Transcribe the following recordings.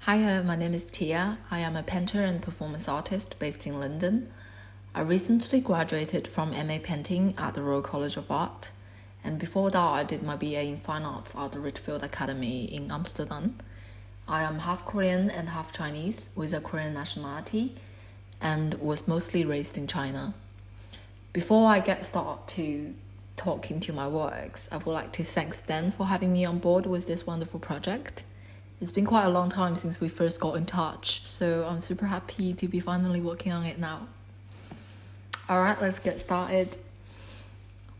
Hi, my name is Tia. I am a painter and performance artist based in London. I recently graduated from MA Painting at the Royal College of Art, and before that I did my BA in Fine Arts at the Richfield Academy in Amsterdam. I am half Korean and half Chinese with a Korean nationality and was mostly raised in China. Before I get started to talk into my works, I would like to thank Stan for having me on board with this wonderful project. It's been quite a long time since we first got in touch, so I'm super happy to be finally working on it now. Alright, let's get started.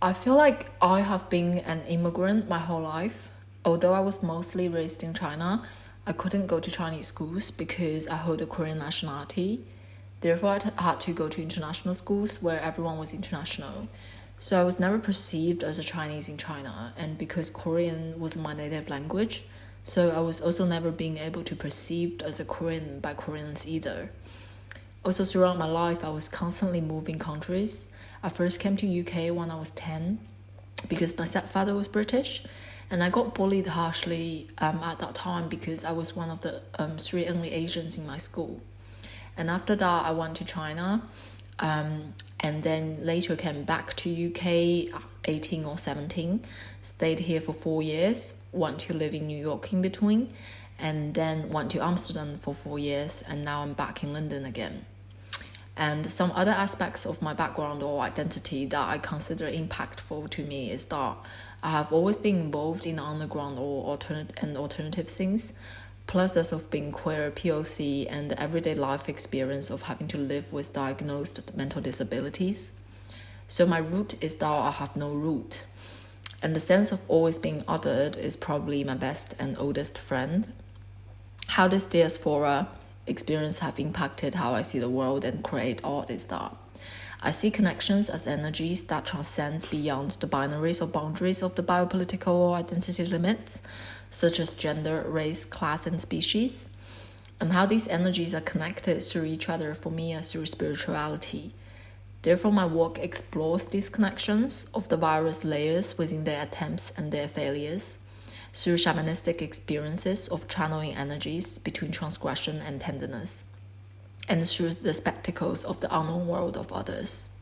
I feel like I have been an immigrant my whole life. Although I was mostly raised in China, I couldn't go to Chinese schools because I hold a Korean nationality. Therefore, I had to go to international schools where everyone was international. So I was never perceived as a Chinese in China, and because Korean was my native language, so I was also never being able to perceived as a Korean by Koreans either. Also throughout my life, I was constantly moving countries. I first came to UK when I was 10 because my stepfather was British, and I got bullied harshly at that time because I was one of the 3 only Asians in my school. And after that, I went to China, and then later came back to UK at 18 or 17, stayed here for 4 years, went to live in New York in between, and then went to Amsterdam for 4 years, and now I'm back in London again. And some other aspects of my background or identity that I consider impactful to me is that I have always been involved in underground or alternative things, plus as of being queer, POC, and the everyday life experience of having to live with diagnosed mental disabilities. So my root is that I have no root. And the sense of always being othered is probably my best and oldest friend. How this diaspora experience have impacted how I see the world and create art is that I see connections as energies that transcends beyond the binaries or boundaries of the biopolitical or identity limits, such as gender, race, class, and species, and how these energies are connected through each other for me as through spirituality. Therefore, my work explores these connections of the various layers within their attempts and their failures, through shamanistic experiences of channeling energies between transgression and tenderness, and through the spectacles of the unknown world of others.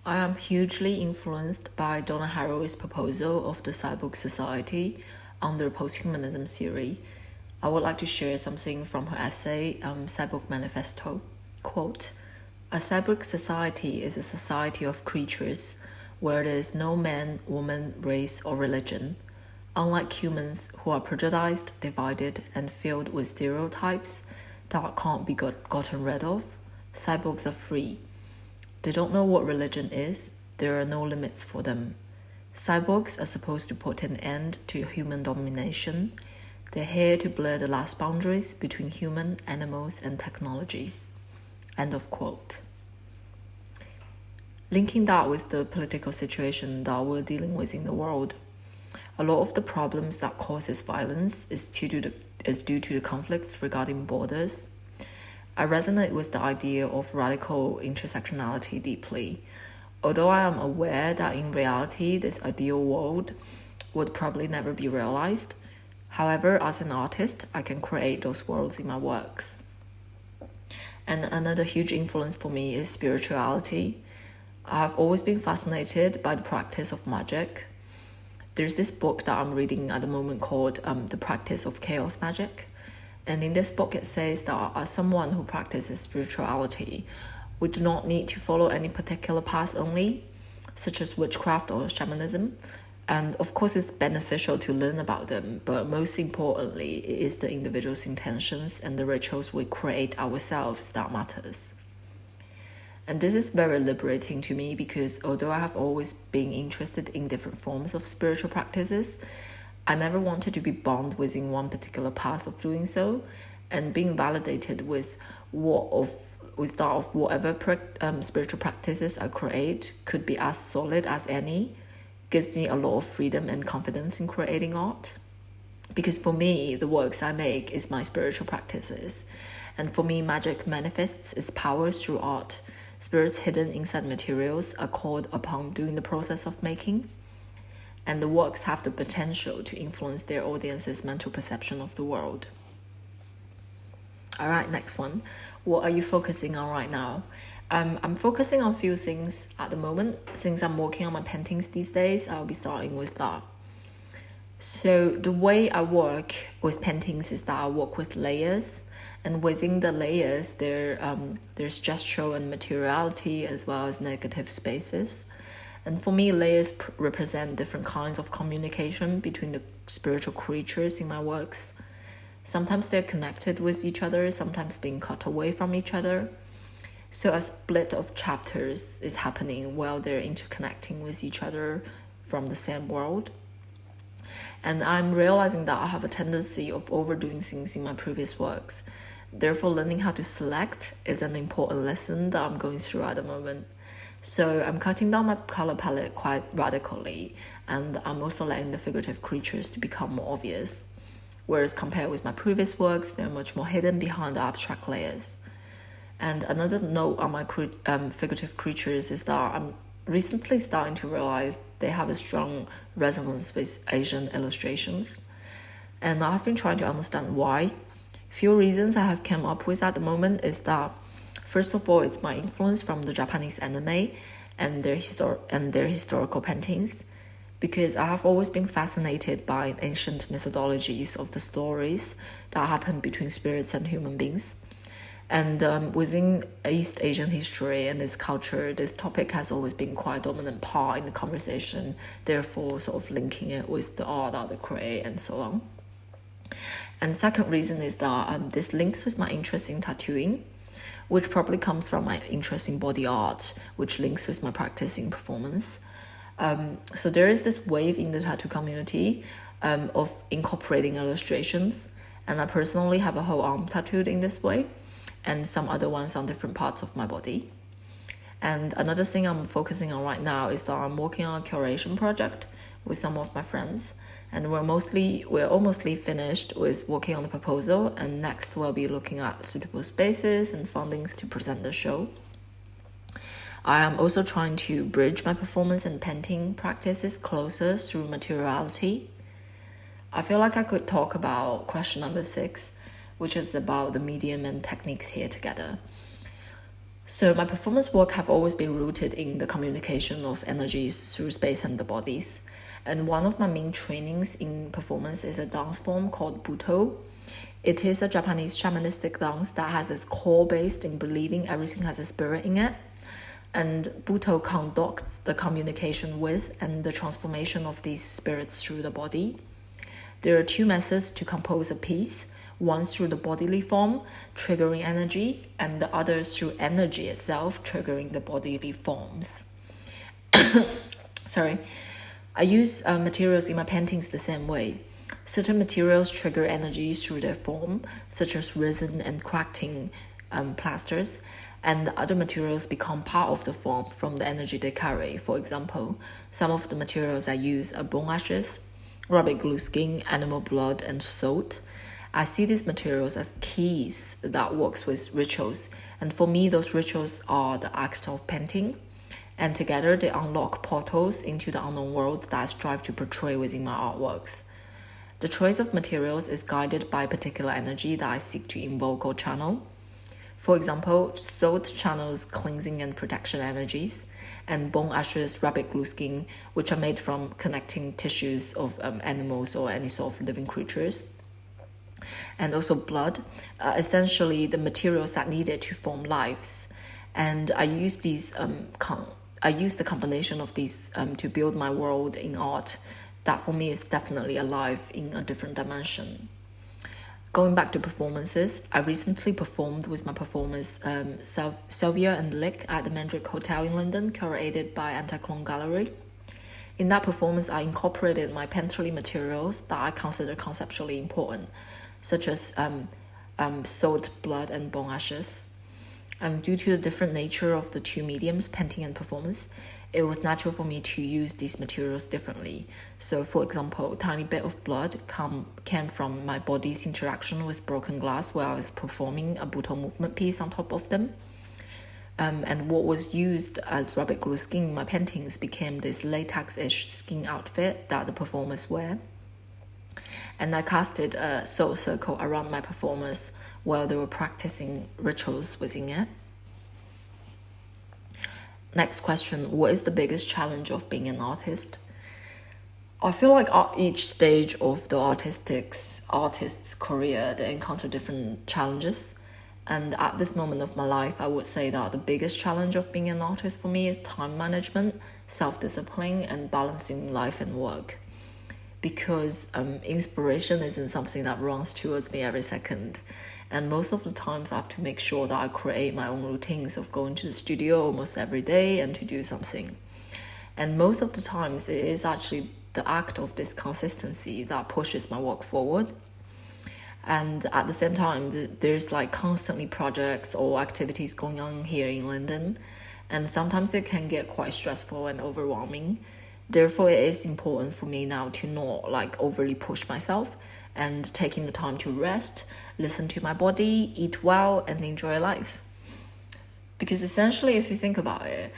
I am hugely influenced by Donna Haraway's proposal of the Cyborg Society under posthumanism theory. I would like to share something from her essay, Cyborg Manifesto. Quote, "A cyborg society is a society of creatures where there is no man, woman, race, or religion. Unlike humans who are prejudiced, divided, and filled with stereotypes that can't be gotten rid of, cyborgs are free. They don't know what religion is. There are no limits for them. Cyborgs are supposed to put an end to human domination. They're here to blur the last boundaries between human, animals, and technologies." End of quote. Linking that with the political situation that we're dealing with in the world, a lot of the problems that causes violence is due to the conflicts regarding borders. I resonate with the idea of radical intersectionality deeply, although I am aware that in reality this ideal world would probably never be realized. However, as an artist, I can create those worlds in my works. And another huge influence for me is spirituality. I have always been fascinated by the practice of magic. There's this book that I'm reading at the moment called The Practice of Chaos Magic. And in this book, it says that as someone who practices spirituality, we do not need to follow any particular path only, such as witchcraft or shamanism. And of course, it's beneficial to learn about them, but most importantly, it is the individual's intentions and the rituals we create ourselves that matters. And this is very liberating to me because although I have always been interested in different forms of spiritual practices, I never wanted to be bound within one particular path of doing so, and being validated with that of whatever spiritual practices I create could be as solid as any, gives me a lot of freedom and confidence in creating art. Because for me, the works I make is my spiritual practices, and for me, magic manifests its powers through art. Spirits hidden inside materials are called upon during the process of making. and the works have the potential to influence their audience's mental perception of the world. All right, next one. What are you focusing on right now? I'm focusing on a few things at the moment. Since I'm working on my paintings these days, I'll be starting with that. So the way I work with paintings is that I work with layers, and within the layers there's gestural and materiality as well as negative spaces. And for me, layers represent different kinds of communication between the spiritual creatures in my works. Sometimes they're connected with each other, sometimes being cut away from each other. So a split of chapters is happening while they're interconnecting with each other from the same world. And I'm realizing that I have a tendency of overdoing things in my previous works. Therefore, learning how to select is an important lesson that I'm going through at the moment. So I'm cutting down my color palette quite radically, and I'm also letting the figurative creatures to become more obvious. Whereas compared with my previous works, they're much more hidden behind the abstract layers. And another note on my figurative creatures is that I'm recently starting to realize they have a strong resonance with Asian illustrations. And I've been trying to understand why. Few reasons I have come up with at the moment is that, first of all, it's my influence from the Japanese anime and their historical paintings, because I have always been fascinated by ancient methodologies of the stories that happen between spirits and human beings. And within East Asian history and its culture, this topic has always been quite a dominant part in the conversation, therefore sort of linking it with the art that they create and so on. And second reason is that this links with my interest in tattooing, which probably comes from my interest in body art, which links with my practice in performance. So there is this wave in the tattoo community of incorporating illustrations, and I personally have a whole arm tattooed in this way, and some other ones on different parts of my body. And another thing I'm focusing on right now is that I'm working on a curation project with some of my friends, and we're almost finished with working on the proposal, and next we'll be looking at suitable spaces and fundings to present the show. I am also trying to bridge my performance and painting practices closer through materiality. I feel like I could talk about question number 6, which is about the medium and techniques here together. So my performance work have always been rooted in the communication of energies through space and the bodies. And one of my main trainings in performance is a dance form called Buto. It is a Japanese shamanistic dance that has its core based in believing everything has a spirit in it. And Buto conducts the communication with and the transformation of these spirits through the body. There are 2 methods to compose a piece. One through the bodily form, triggering energy, and the other through energy itself, triggering the bodily forms. Sorry. I use materials in my paintings the same way. Certain materials trigger energy through their form, such as resin and cracking plasters, and the other materials become part of the form from the energy they carry. For example, some of the materials I use are bone ashes, rabbit glue skin, animal blood, and salt. I see these materials as keys that works with rituals, and for me those rituals are the act of painting, and together they unlock portals into the unknown world that I strive to portray within my artworks. The choice of materials is guided by a particular energy that I seek to invoke or channel. For example, salt channels cleansing and protection energies, and bone ashes, rabbit glue skin, which are made from connecting tissues of animals or any sort of living creatures. And also blood, essentially the materials that needed to form lives. And I use these I use the combination of these to build my world in art that for me is definitely alive in a different dimension. Going back to performances, I recently performed with my performers Sylvia and Lick at the Mandrake Hotel in London, curated by Anti-Clone Gallery. In that performance, I incorporated my painterly materials that I consider conceptually important, such as salt, blood, and bone ashes. Due to the different nature of the 2 mediums, painting and performance, it was natural for me to use these materials differently. So, for example, a tiny bit of blood came from my body's interaction with broken glass while I was performing a Buto movement piece on top of them. And what was used as rubber glue skin in my paintings became this latex-ish skin outfit that the performers wear. And I casted a soul circle around my performers while they were practicing rituals within it. Next question, what is the biggest challenge of being an artist? I feel like at each stage of the artist's career, they encounter different challenges. And at this moment of my life, I would say that the biggest challenge of being an artist for me is time management, self-discipline, and balancing life and work. Because inspiration isn't something that runs towards me every second. And most of the times I have to make sure that I create my own routines of going to the studio almost every day and to do something. And most of the times it is actually the act of this consistency that pushes my work forward. And at the same time, there's like constantly projects or activities going on here in London. And sometimes it can get quite stressful and overwhelming. Therefore, it is important for me now to not like overly push myself and taking the time to rest, listen to my body, eat well, and enjoy life. Because essentially, if you think about it,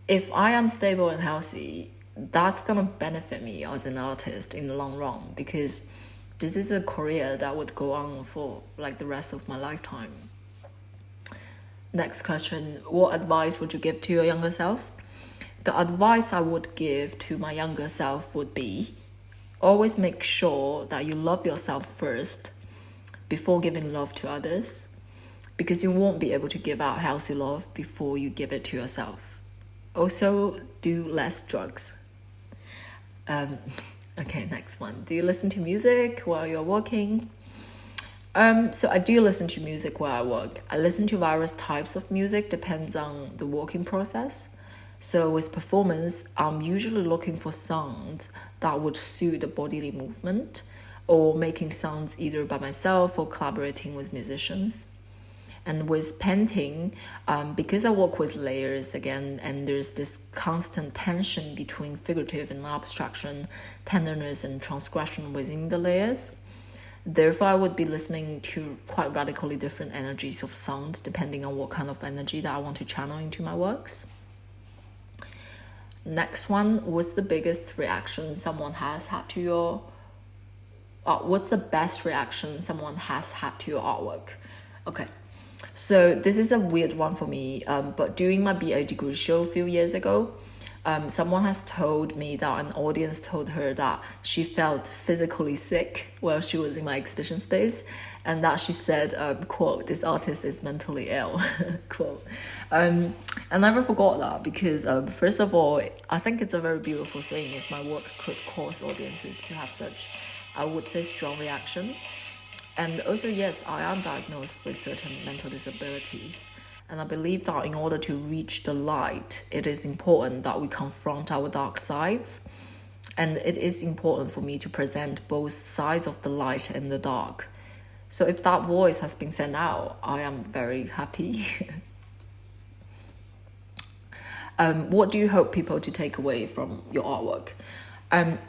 if I am stable and healthy, that's going to benefit me as an artist in the long run, because this is a career that would go on for like the rest of my lifetime. Next question, what advice would you give to your younger self? The advice I would give to my younger self would be, always make sure that you love yourself first before giving love to others, because you won't be able to give out healthy love before you give it to yourself. Also, do less drugs. Okay, next one. Do you listen to music while you're working? So I do listen to music while I work. I listen to various types of music, depends on the working process. So with performance, I'm usually looking for sounds that would suit the bodily movement, or making sounds either by myself or collaborating with musicians. And with painting, because I work with layers again, and there's this constant tension between figurative and abstraction, tenderness and transgression within the layers. Therefore, I would be listening to quite radically different energies of sound, depending on what kind of energy that I want to channel into my works. Next one, what's the biggest reaction someone has had to your... what's the best reaction someone has had to your artwork? Okay. So this is a weird one for me, but during my BA degree show a few years ago, someone has told me that an audience told her that she felt physically sick while she was in my exhibition space, and that she said, quote, "This artist is mentally ill," quote. I never forgot that, because first of all, I think it's a very beautiful thing if my work could cause audiences to have such, I would say, strong reaction. And also, yes, I am diagnosed with certain mental disabilities. And I believe that in order to reach the light, it is important that we confront our dark sides. And it is important for me to present both sides of the light and the dark. So if that voice has been sent out, I am very happy. What do you hope people to take away from your artwork?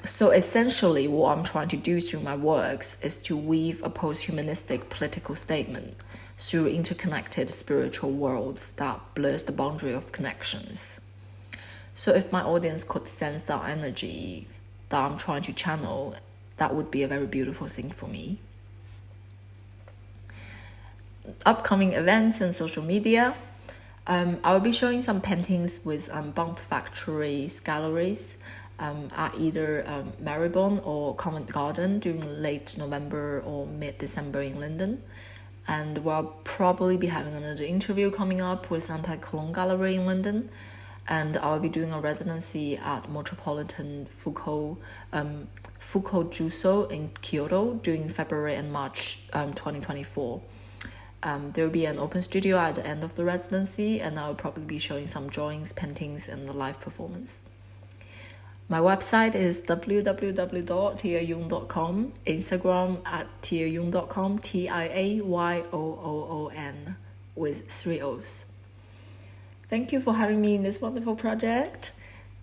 So essentially what I'm trying to do through my works is to weave a post-humanistic political statement through interconnected spiritual worlds that blurs the boundary of connections. So if my audience could sense that energy that I'm trying to channel, that would be a very beautiful thing for me. Upcoming events and social media. I'll be showing some paintings with Bump Factory's galleries at either Marylebone or Covent Garden during late November or mid-December in London. And we'll probably be having another interview coming up with Anti-Cologne Gallery in London. And I'll be doing a residency at Metropolitan Foucault Juso in Kyoto during February and March 2024. There will be an open studio at the end of the residency, and I'll probably be showing some drawings, paintings, and the live performance. My website is www.tiayoon.com, Instagram at tiayoon.com, TIAYOOON, with 3 O's. Thank you for having me in this wonderful project.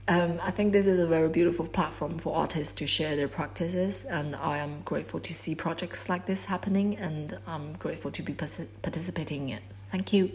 I think this is a very beautiful platform for artists to share their practices, and I am grateful to see projects like this happening, and I'm grateful to be participating in it. Thank you.